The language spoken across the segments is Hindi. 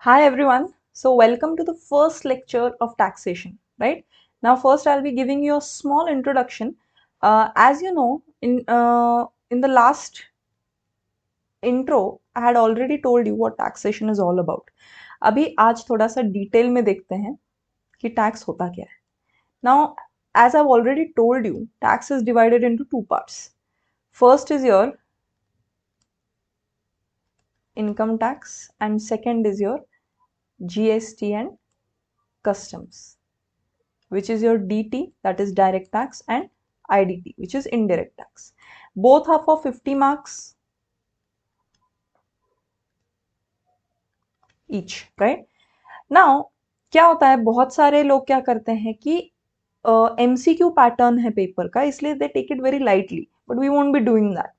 Hi everyone. So welcome to the first lecture of taxation, right? Now first I'll be giving you a small introduction. As you know, in the last intro, I had already told you what taxation is all about. अभी आज थोड़ा सा डिटेल में देखते हैं कि टैक्स होता क्या है. Now, as I've already told you, tax is divided into two parts. First is your income tax and second is your GST and customs, which is your DT, that is direct tax, and IDT, which is indirect tax. Both are for 50 marks each, right? Now, क्या होता है, बहुत सारे लोग क्या करते हैं कि MCQ पैटर्न है पेपर का, इसलिए they take it very lightly, but we won't be doing that.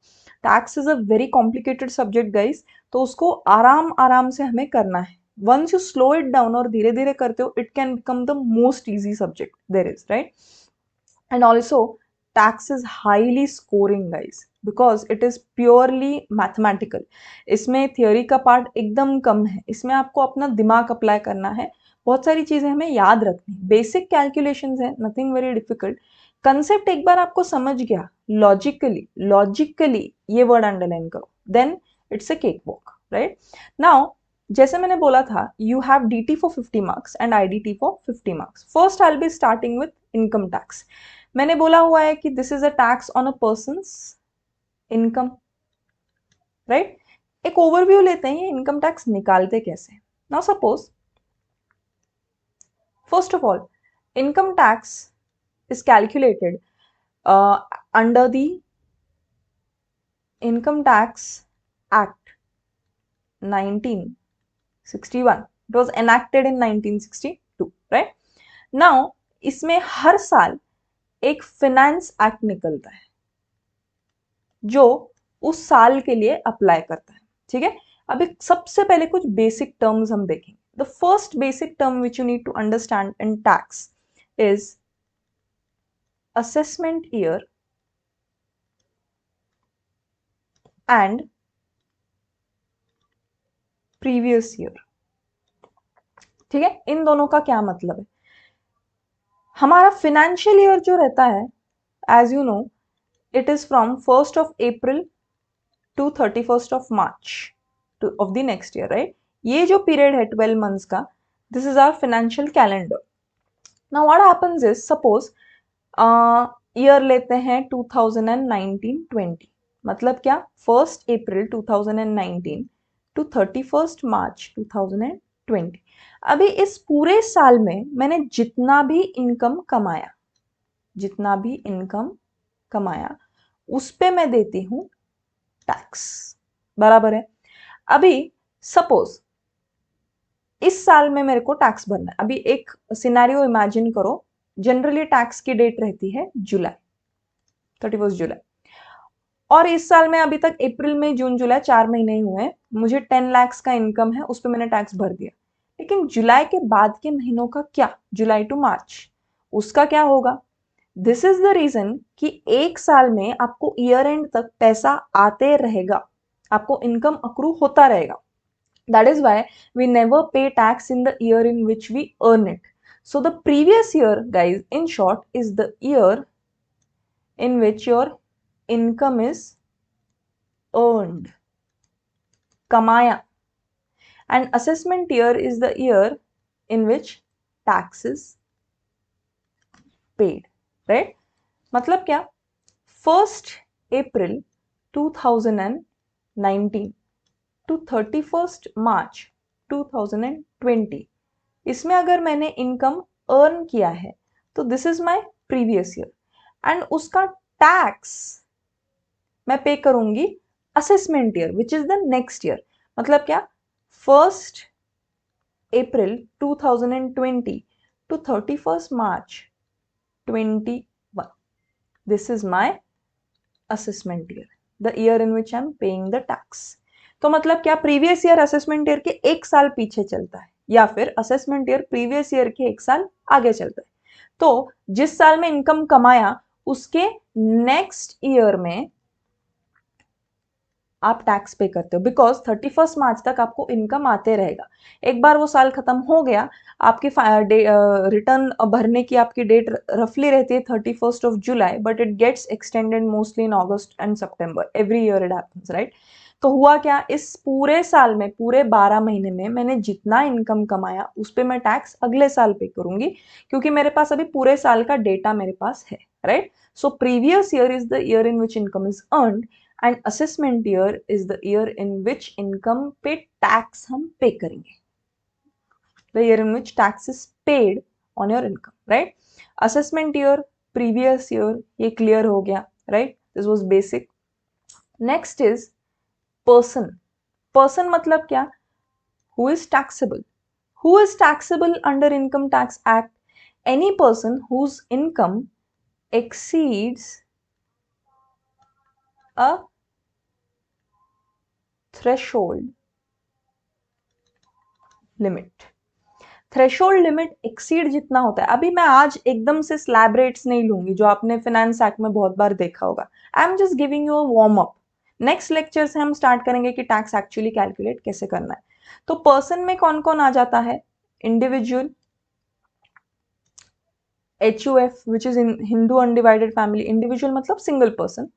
Tax is a very complicated subject guys, तो उसको आराम आराम से हमें करना है. Once you slow it down और धीरे धीरे करते हो, it can become the most easy subject there is, right? And also, tax is highly scoring guys because it is purely mathematical. इसमें थियोरी का पार्ट एकदम कम है, इसमें आपको अपना दिमाग अप्लाई करना है, बहुत सारी चीजें हमें याद रखनी है. बेसिक कैलकुलेशंस है, नथिंग वेरी डिफिकल्ट. कंसेप्ट एक बार आपको समझ गया, लॉजिकली ये वर्ड अंडरलाइन करो, then it's a cake walk, right? Now, जैसे मैंने बोला था, you have DT for 50 marks and IDT for 50 marks. First I will be starting with income tax. मैंने बोला हुआ है कि this is a tax on a person's income, right? एक ओवरव्यू लेते हैं, इनकम टैक्स निकालते कैसे. Now suppose, first of all, income tax is calculated under the income tax act 1961. It was enacted in 1962, right? Now, इसमें हर साल एक फिनेंस एक्ट निकलता है जो उस साल के लिए अप्लाई करता है, ठीक है? अभी सबसे पहले कुछ बेसिक टर्म्स हम देखेंगे. The first basic term which you need to understand in tax is assessment year and previous year. ठीक है, इन दोनों का क्या मतलब है? हमारा फिनेंशियल ईयर जो रहता है, as you know, it is from 1st of April to 31st of March of the next year, right? ये जो पीरियड है 12 मंथ्स का, this is our financial calendar. Now what happens is, suppose year लेते हैं 2019-20, मतलब क्या, 1st April 2019 to 31st March 2020. अभी इस पूरे साल में मैंने जितना भी इनकम कमाया उस पे मैं देती हूं टैक्स, बराबर है? अभी सपोज इस साल में मेरे को टैक्स भरना है. अभी एक सिनेरियो इमेजिन करो, जनरली टैक्स की डेट रहती है जुलाई, 31 जुलाई, और इस साल में अभी तक अप्रैल मई जून जुलाई 4 महीने ही हुए, मुझे 10 लाख का इनकम है, उस पर मैंने टैक्स भर दिया. लेकिन जुलाई के बाद के महीनों का क्या, जुलाई टू मार्च, उसका क्या होगा? दिस इज द रीजन कि एक साल में आपको ईयर एंड तक पैसा आते रहेगा, आपको इनकम अक्रू होता रहेगा. That is why we never pay tax in the year in which we earn it. So the previous year, guys, in short, is the year in which your income is earned, kamaya. And assessment year is the year in which tax is paid, right? मतलब क्या, 1st April 2019 to 31st March 2020, इसमें अगर मैंने इनकम अर्न किया है तो this is my previous year, and उसका टैक्स मैं पे करूंगी assessment year which is the next year. मतलब क्या, 1st April 2020 to 31st March 21, this is my assessment year, the year in which I am paying the tax. तो मतलब क्या, प्रीवियस ईयर असेसमेंट ईयर के एक साल पीछे चलता है, या फिर असेसमेंट ईयर प्रीवियस ईयर के एक साल आगे चलता है. तो जिस साल में इनकम कमाया उसके नेक्स्ट ईयर में आप टैक्स पे करते हो, बिकॉज 31 मार्च तक आपको इनकम आते रहेगा। एक बार वो साल खत्म हो गया, आपकी रिटर्न भरने की आपकी डेट रफली रहती है 31 July, but it gets extended mostly in August and September, every year it happens, right. तो हुआ क्या, इस पूरे साल में, पूरे 12 महीने में मैंने जितना इनकम कमाया उस पर मैं टैक्स अगले साल पे करूंगी, क्योंकि मेरे पास अभी पूरे साल का डेटा मेरे पास है, right. So previous year is the year in which income is earned and assessment year is the year in which income पे टैक्स हम पे करेंगे, the year in which tax is paid on your income, right. Assessment year, previous year, ये क्लियर हो गया, right, this was basic. Next is person. Person मतलब क्या, who is taxable. Who is taxable under income tax act, any person whose income exceeds a threshold limit। Threshold limit exceed जितना होता है, अभी मैं आज एकदम से स्लैब रेट्स नहीं लूंगी जो आपने फाइनेंस एक्ट में बहुत बार देखा होगा। I am just giving you a warm up. Next lecture से हम स्टार्ट करेंगे कि टैक्स एक्चुअली कैलकुलेट कैसे करना है। तो पर्सन में कौन कौन आ जाता है, individual, HUF which is in Hindu undivided family, individual मतलब single person,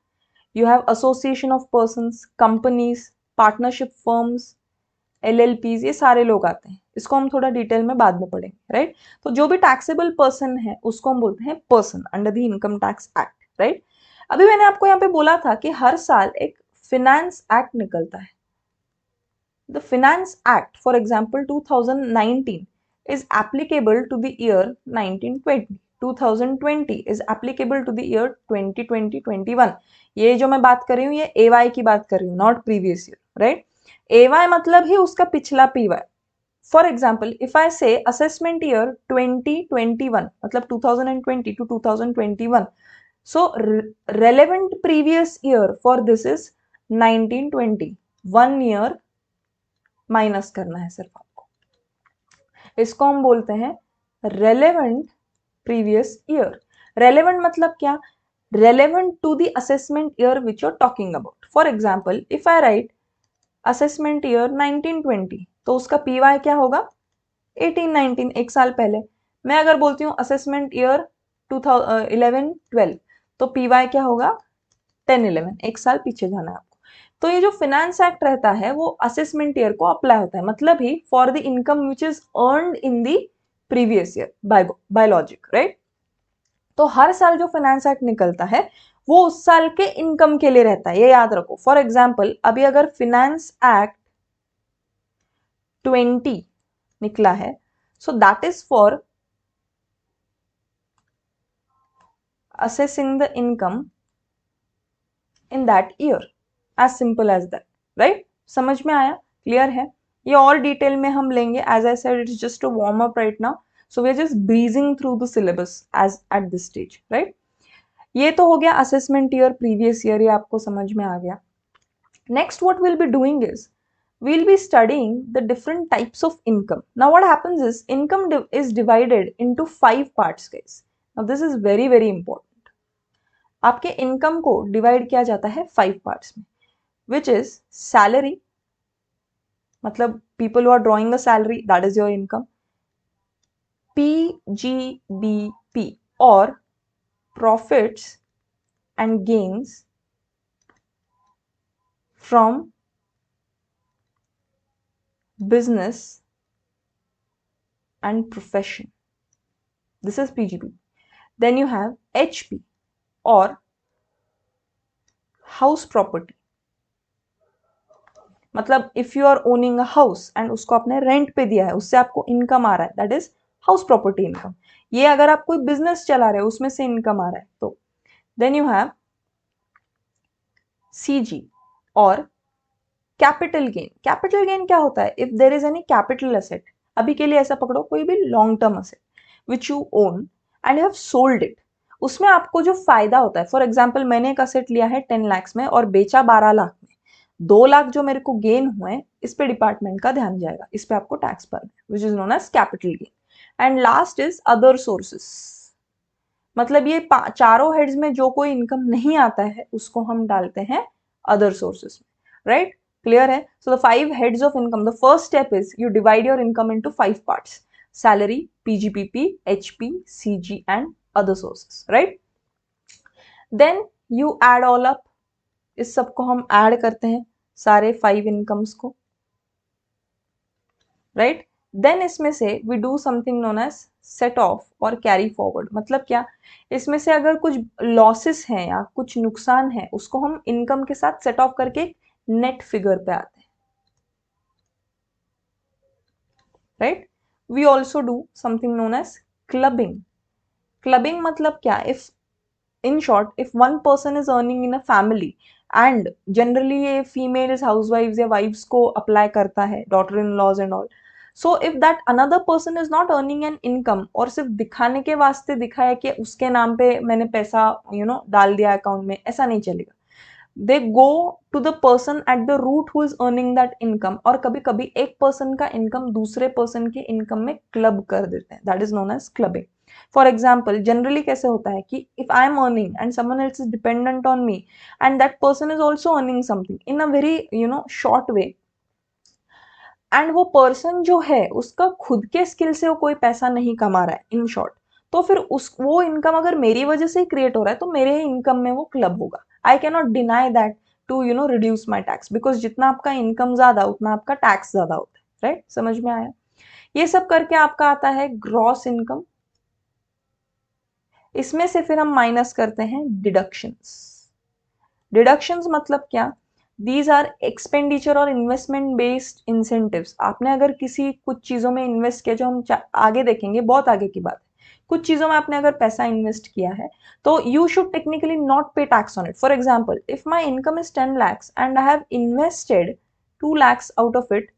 you have association of persons, companies, partnership firms, LLPs, ये सारे लोग आते हैं। इसको हम थोड़ा डिटेल में बाद में पढ़ेंगे, राइट। तो जो भी टैक्सेबल पर्सन है उसको हम बोलते हैं person under the income tax act, right. अभी मैंने आपको यहाँ पे बोला था कि हर साल एक फिनेंस एक्ट निकलता है। The finance act for example 2019 is applicable to the year 1920, 2020 is applicable to the year 2020-21। ये जो मैं बात कर रही हूँ ये AY की बात कर रही हूँ, not previous year, right. AY मतलब ही उसका पिछला PY। फॉर एग्जाम्पल इफ आई से असेसमेंट ईयर 2021 मतलब 2020 to 2021, so relevant previous year for this is 1920, 1 year minus करना है सिर्फ आपको, इसको हम बोलते हैं रेलेवेंट प्रीवियस ईयर। रेलेवेंट मतलब क्या, relevant to the assessment year which you are talking about. For example if I write assessment year 1920, तो उसका PY क्या होगा 1819, एक साल पहले। मैं अगर बोलती हूँ असेसमेंट ईयर 2011-12, तो PY क्या होगा 10-11, एक साल पीछे जाना है आपको। तो ये जो फिनेंस एक्ट रहता है वो असेसमेंट ईयर को अप्लाई होता है, मतलब ही for the income which is earned in the previous year by logic, right. तो हर साल जो फाइनेंस एक्ट निकलता है वो उस साल के इनकम के लिए रहता है, ये याद रखो। फॉर एग्जाम्पल अभी अगर फाइनेंस एक्ट 20 निकला है, so that is for assessing the income in that year, as simple as that, right। समझ में आया, क्लियर है। ये और डिटेल में हम लेंगे, as I said it's just a warm up right now, so we are just breezing through the syllabus as at this stage, right। ये तो हो गया असेसमेंट ईयर, प्रीवियस ईयर, ये आपको समझ में आ गया। Next what we'll be doing is we'll be studying the different types of income। now what happens is income is divided into 5 parts guys। now this is very very important। आपके इनकम को डिवाइड किया जाता है 5 पार्ट्स में, विच इज सैलरी, मतलब people who are drawing a salary, that is your income. PGBP और profits and gains from business and profession, this is PGBP। Then you have HP और हाउस प्रॉपर्टी, मतलब if you are owning a house and उसको आपने रेंट पे दिया है, उससे आपको इनकम आ रहा है, that is house property income. ये अगर आप कोई बिजनेस चला रहे हो उसमें से इनकम आ रहा है तो। देन यू हैव CG और कैपिटल गेन। कैपिटल गेन क्या होता है, if there is any capital asset, अभी के लिए ऐसा पकड़ो कोई भी long term asset which you own and you have sold it, उसमें आपको जो फायदा होता है, फॉर एग्जाम्पल मैंने एक असेट लिया है 10 लाख में और बेचा 12 लाख में, 2 लाख जो मेरे को गेन हुए इस पे डिपार्टमेंट का ध्यान जाएगा, इस पे आपको टैक्स भरना है, which is known as capital gain. And last is other sources, मतलब ये चारों हेड्स में जो कोई इनकम नहीं आता है उसको हम डालते हैं अदर सोर्सेस में। राइट? क्लियर है? So the 5 heads of income, the first step is you divide your income into 5 parts: salary, PGPP, HP, CG and other sources, right? Then you add all up. इस सबको हम ऐड करते हैं, सारे 5 इनकम्स को, राइट? देन इसमें से we do something known as set off और कैरी फॉरवर्ड। मतलब क्या? इसमें से अगर कुछ लॉसेस हैं या कुछ नुकसान है, उसको हम इनकम के साथ सेट ऑफ करके नेट फिगर पे आते हैं, right? We also do something known as clubbing. Clubbing मतलब क्या? If in short, if one person is earning in a family and generally ये females housewives या wives को apply करता है, daughter in laws and all, so if that another person is not earning an income और सिर्फ दिखाने के वास्ते दिखाया कि उसके नाम पे मैंने पैसा डाल दिया अकाउंट में, ऐसा नहीं चलेगा। They go to the person at the root who is earning that income, और कभी कभी एक पर्सन का इनकम दूसरे पर्सन के इनकम में क्लब कर देते हैं, that is known as clubbing. For example, generally कैसे होता है कि if I am earning and someone else is dependent on me and that person is also earning something in a very short way, and वो पर्सन जो है उसका खुद के स्किल से वो कोई पैसा नहीं कमा रहा है इन शॉर्ट, तो फिर वो इनकम अगर मेरी वजह से ही क्रिएट हो रहा है तो मेरे इनकम में वो क्लब होगा। I can not deny that to reduce my tax, because जितना आपका इनकम ज्यादा उतना आपका टैक्स ज्यादा होता है, राइट? समझ में आया? ये सब करके आपका आता है ग्रॉस इनकम। इसमें से फिर हम माइनस करते हैं डिडक्शंस। डिडक्शंस मतलब क्या? दीज आर एक्सपेंडिचर और इन्वेस्टमेंट बेस्ड इंसेंटिव्स। आपने अगर किसी कुछ चीजों में इन्वेस्ट किया, जो हम आगे देखेंगे, बहुत आगे की बात है, कुछ चीजों में आपने अगर पैसा इन्वेस्ट किया है तो यू शुड टेक्निकली नॉट पे tax on it. For example, if my income is 10 lakhs and I have invested 2 lakhs out of it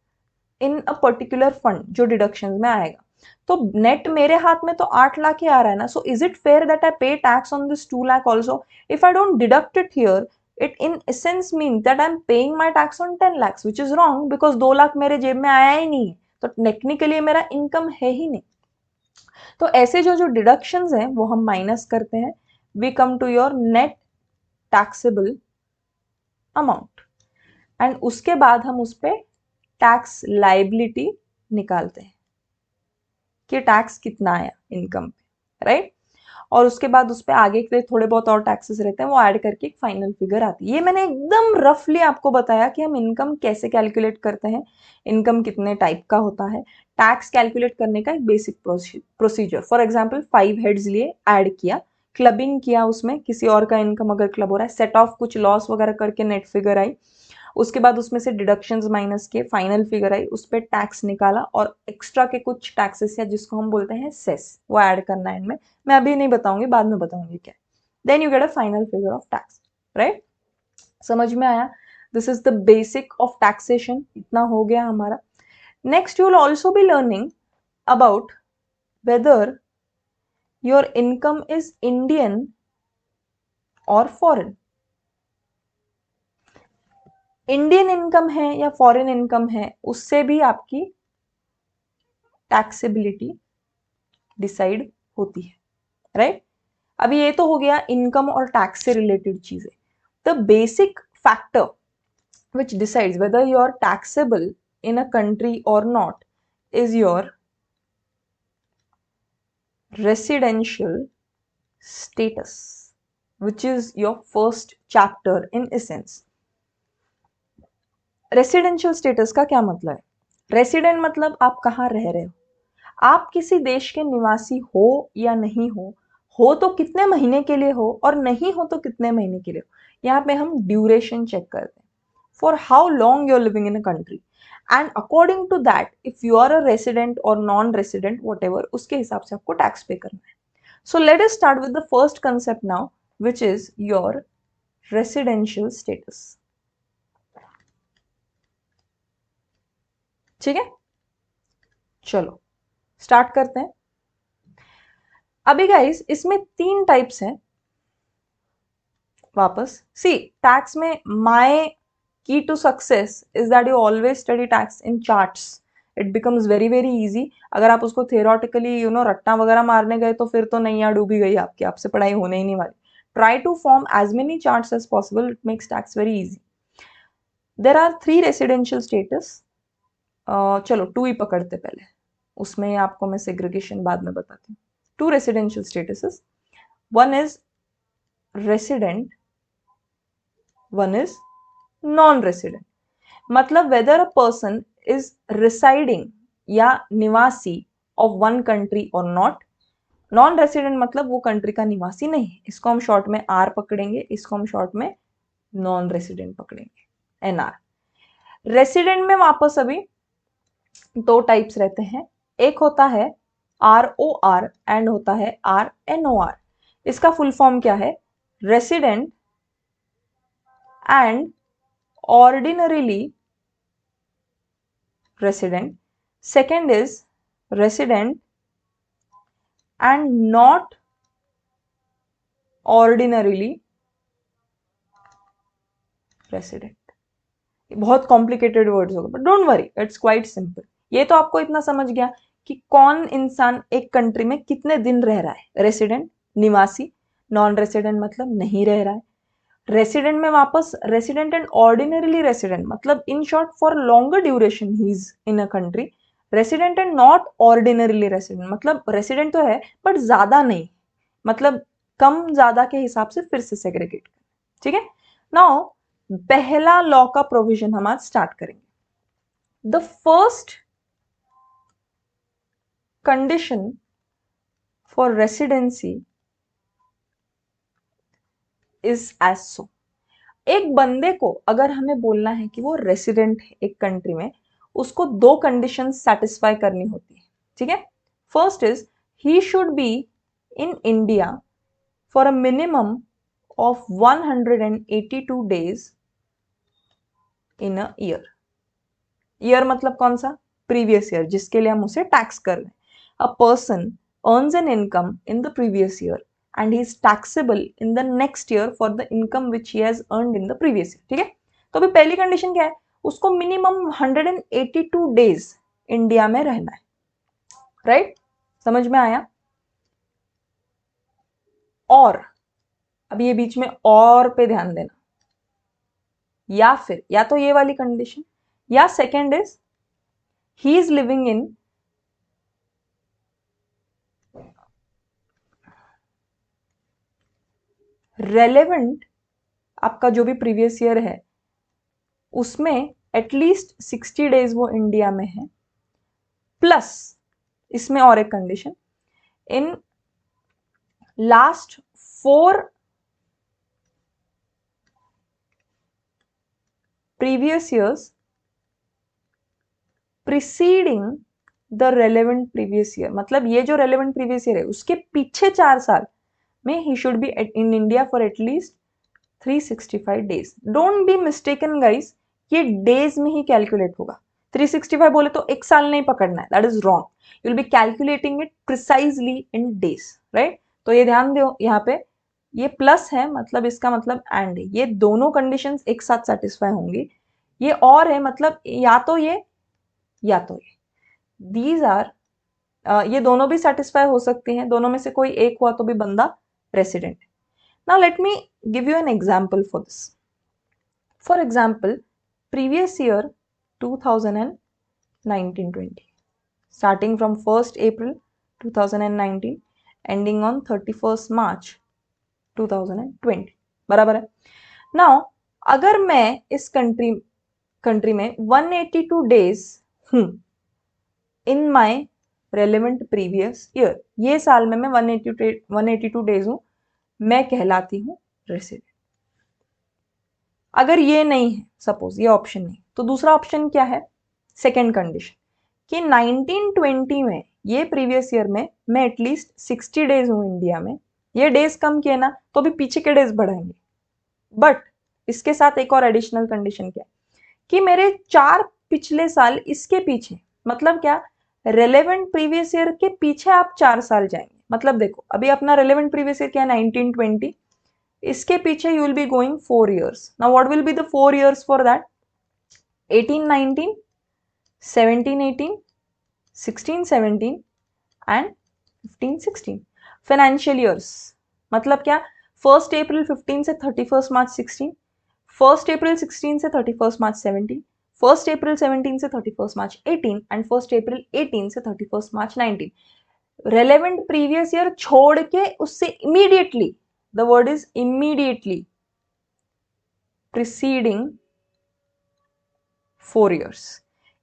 in a particular fund जो डिडक्शन में आएगा, तो नेट मेरे हाथ में तो 8 लाख ही आ रहा है ना। So is it fair that I pay tax on this 2 lakh also? If I don't deduct it here, it in essence means that I'm paying my tax on 10 lakhs, which is wrong because 2 lakh मेरे जेब में आया ही नहीं है, तो टेक्निकली मेरा इनकम है ही नहीं। तो ऐसे जो जो डिडक्शंस हैं वो हम माइनस करते हैं। We come to your net taxable amount, and उसके बाद हम उस पर टैक्स लाइबिलिटी निकालते हैं कि टैक्स कितना आया इनकम पे, राइट? और उसके बाद उस पर आगे के थोड़े बहुत और टैक्सेस रहते हैं, वो ऐड करके एक फाइनल फिगर आती है। ये मैंने एकदम रफली आपको बताया कि हम इनकम कैसे कैलकुलेट करते हैं, इनकम कितने टाइप का होता है, टैक्स कैलकुलेट करने का एक basic procedure. For example, 5 heads लिए, ऐड किया, क्लबिंग किया, उसमें किसी और का इनकम अगर क्लब हो रहा है, सेट ऑफ कुछ लॉस वगैरह करके नेट फिगर आई, उसके बाद उसमें से डिडक्शंस माइनस किए, फाइनल फिगर आई, उस पर टैक्स निकाला, और एक्स्ट्रा के कुछ टैक्सेस या जिसको हम बोलते हैं सेस, वो ऐड करना है इनमें। मैं अभी नहीं बताऊंगी, बाद में बताऊंगी क्या। Then you get a final figure of tax, right? समझ में आया? This is the basic of taxation. इतना हो गया हमारा। Next you will also be learning about whether your income is Indian और फॉरेन। इंडियन इनकम है या फॉरेन इनकम है, उससे भी आपकी टैक्सेबिलिटी डिसाइड होती है, राइट? अभी ये तो हो गया इनकम और टैक्स से रिलेटेड चीजें। The basic factor which decides whether you are taxable in a country or not is your residential status, which is your first chapter in essence. Residential status का क्या मतलब है? रेसिडेंट मतलब आप कहाँ रह रहे हो, आप किसी देश के निवासी हो या नहीं हो तो कितने महीने के लिए हो, और नहीं हो तो कितने महीने के लिए हो। यहाँ पे हम ड्यूरेशन चेक करते हैं, for how long you are living in a country, and according to that if you are a resident और नॉन रेसिडेंट व्हाटएवर, उसके हिसाब से आपको टैक्स पे करना है। So let us start with the first concept now, which is your residential status. ठीक है, चलो स्टार्ट करते हैं। अभी गाइस इसमें 3 टाइप्स हैं। वापस सी, टैक्स में my key to success is that you always study tax in charts. It becomes very very easy. अगर आप उसको थियोरेटिकली रट्टा वगैरह मारने गए तो फिर तो नैया डूबी गई आपकी, आपसे पढ़ाई होने ही नहीं वाली। Try to form as many charts as possible, it makes tax very easy. There are 3 residential status, चलो 2 ही पकड़ते पहले, उसमें आपको मैं सेग्रीगेशन बाद में बताती हूँ. 2 residential statuses, one is resident, one is non resident. मतलब whether a person is residing या निवासी ऑफ वन कंट्री और नॉट. नॉन रेसिडेंट मतलब वो कंट्री का निवासी नहीं है, इसको हम शॉर्ट में आर पकड़ेंगे, इसको हम शॉर्ट में नॉन रेसिडेंट पकड़ेंगे, एनआर. रेसिडेंट में वापस अभी 2 टाइप्स रहते हैं, एक होता है आर ओ आर एंड होता है आर एन ओ आर. इसका फुल फॉर्म क्या है? Resident and ordinarily resident. Second is resident and not ordinarily resident. बहुत कॉम्प्लिकेटेड वर्ड्स होगा but don't worry, it's quite simple. ये तो आपको इतना समझ गया कि कौन इंसान एक कंट्री में कितने दिन रह रहा है. रेसिडेंट निवासी, नॉन रेसिडेंट मतलब नहीं रह रहा है. रेसिडेंट में वापस रेसिडेंट एंड ऑर्डिनरीली रेसिडेंट मतलब in short for longer duration he is in a country. Resident and not ordinarily resident मतलब रेसिडेंट तो है बट ज्यादा नहीं, मतलब कम ज्यादा के हिसाब से फिर से सेग्रीगेट. ठीक है. नाउ पहला लॉ का प्रोविजन हम आज स्टार्ट करेंगे. The first condition for residency is as so. एक बंदे को अगर हमें बोलना है कि वो रेसिडेंट है एक कंट्री में, उसको 2 कंडीशन सेटिस्फाई करनी होती है. ठीक है. First is he should be in India for a minimum of 182 days in a year. Year मतलब कौन सा? प्रीवियस ईयर, जिसके लिए हम उसे टैक्स कर रहे हैं. A person earns an income in the previous year and he is taxable in the next year for the income which he has earned in the previous year. ठीक है. तो अभी पहली कंडीशन क्या है? उसको मिनिमम 182 डेज इंडिया में रहना है. राइट? समझ में आया? और अब ये बीच में और पे ध्यान देना, या फिर या तो ये वाली कंडीशन या second is he is living in relevant, आपका जो भी प्रीवियस ईयर है उसमें एटलीस्ट 60 डेज वो इंडिया में है, प्लस इसमें और एक condition, in last 4 previous years preceding the relevant previous year. मतलब ये जो रेलेवेंट प्रीवियस ईयर है उसके पीछे 4 साल में he should be in India for at least 365 days. Don't be mistaken guys, ये डेज में ही कैलकुलेट होगा. 365 बोले तो एक साल नहीं पकड़ना है, that is wrong. You will be calculating it precisely in days. Right? तो ये ध्यान दो, यहाँ पे ये प्लस है मतलब इसका मतलब एंड है. ये दोनों कंडीशंस एक साथ सेटिस्फाई होंगी. ये और है मतलब या तो ये या तो ये. दीज आर ये दोनों भी सेटिस्फाई हो सकती हैं, दोनों में से कोई एक हुआ तो भी बंदा रेसिडेंट है. Now let me give you an example for this. For example, previous year 2019-20, starting from 1st April 2019 ending on 31st March 2020. बराबर है. Now अगर मैं इस कंट्री में 182 days हूं in my relevant previous year, ये साल में मैं 182 days हूं, मैं कहलाती हूं रेसिडेंट. अगर ये नहीं है, सपोज ये ऑप्शन नहीं, तो दूसरा ऑप्शन क्या है? सेकेंड कंडीशन कि 1920 में ये प्रीवियस ईयर में मैं एटलीस्ट 60 डेज हूं इंडिया में. ये डेज कम किए ना तो भी पीछे के डेज बढ़ाएंगे, बट इसके साथ एक और एडिशनल कंडीशन क्या है कि मेरे 4 पिछले साल इसके पीछे, मतलब क्या? रेलेवेंट प्रीवियस ईयर के पीछे आप 4 साल जाएंगे. मतलब देखो अभी अपना रेलेवेंट प्रीवियस ईयर क्या है? 1920. इसके पीछे you will be going 4 years. Now what will be the 4 years for that? 18-19, 17-18, 16-17 and 15-16 financial years. मतलब क्या? 1st April 15 से 31st March 16, 1st April 16 से 31st March 17, 1st April 17 से 31st March 18 and 1st April 18 से 31st March 19. Relevant previous year छोड़ के उससे immediately, the word is immediately preceding 4 years.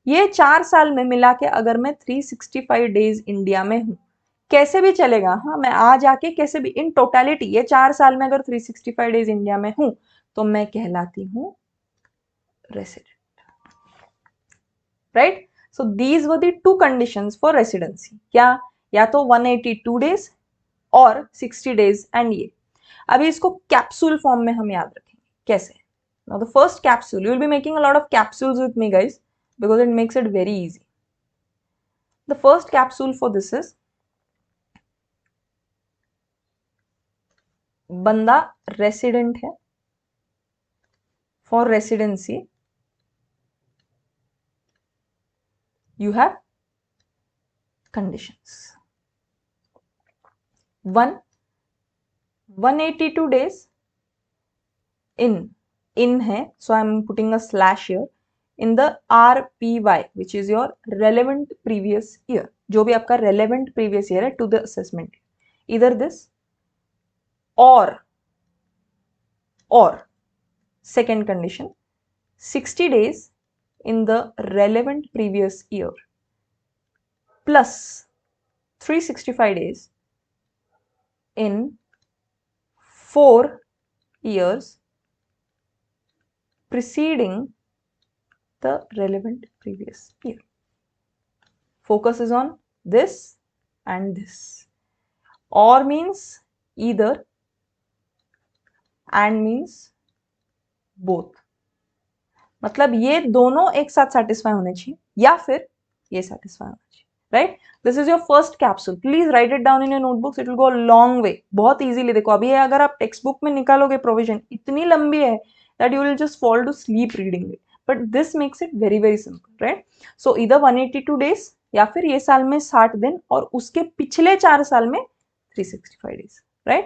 ये 4 साल में मिला के अगर मैं 365 डेज इंडिया में हूं, कैसे भी चलेगा, हाँ मैं आ जाके कैसे भी, इन टोटलिटी ये 4 साल में अगर 365 डेज इंडिया में हूं तो मैं कहलाती हूं resident, right. So these were the 2 conditions for residency. क्या? या तो 182 डेज और 60 डेज एंड ये. अभी इसको कैप्सूल फॉर्म में हम याद रखेंगे. कैसे? Now the first capsule, you will be making a lot of capsules with me guys because it makes it very easy. The first capsule for this is बंदा resident है. For residency you have conditions. 182 days in है, so I'm putting a slash here in the RPY which is your relevant previous year. जो भी आपका relevant previous year है to the assessment, either this or second condition 60 days in the relevant previous year plus 365 days in 4 years preceding the relevant previous year. Focus is on this and this. Or means either, and means both. मतलब ये दोनों एक साथ सेटिस्फाई होने चाहिए या फिर ये सेटिस्फाई होना चाहिए, right. This is your first capsule. Please right it down in your notebooks. It will go long way. बहुत इजीली. देखो अभी अगर आप टेक्स्ट बुक में निकालोगे प्रोविजन इतनी लंबी है that you will just fall to sleep reading it, but this makes it very very simple, right? So either 182 days या फिर ये साल में 60 दिन और उसके पिछले 4 साल में 365 days, right?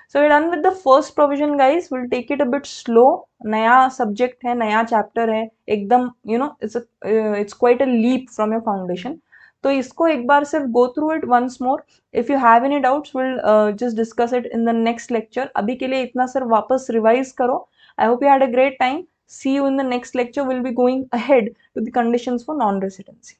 So we're done with the first provision guys. We'll take it a bit slow. नया subject है, नया chapter है, एकदम you know it's quite a leap from your foundation. तो इसको एक बार सिर्फ go through it once more. If you have any doubts, we'll just discuss it in the next lecture. अभी के लिए इतना सिर्फ वापस revise करो. I hope you had a great time. See you in the next lecture. We'll be going ahead to the conditions for non-residency.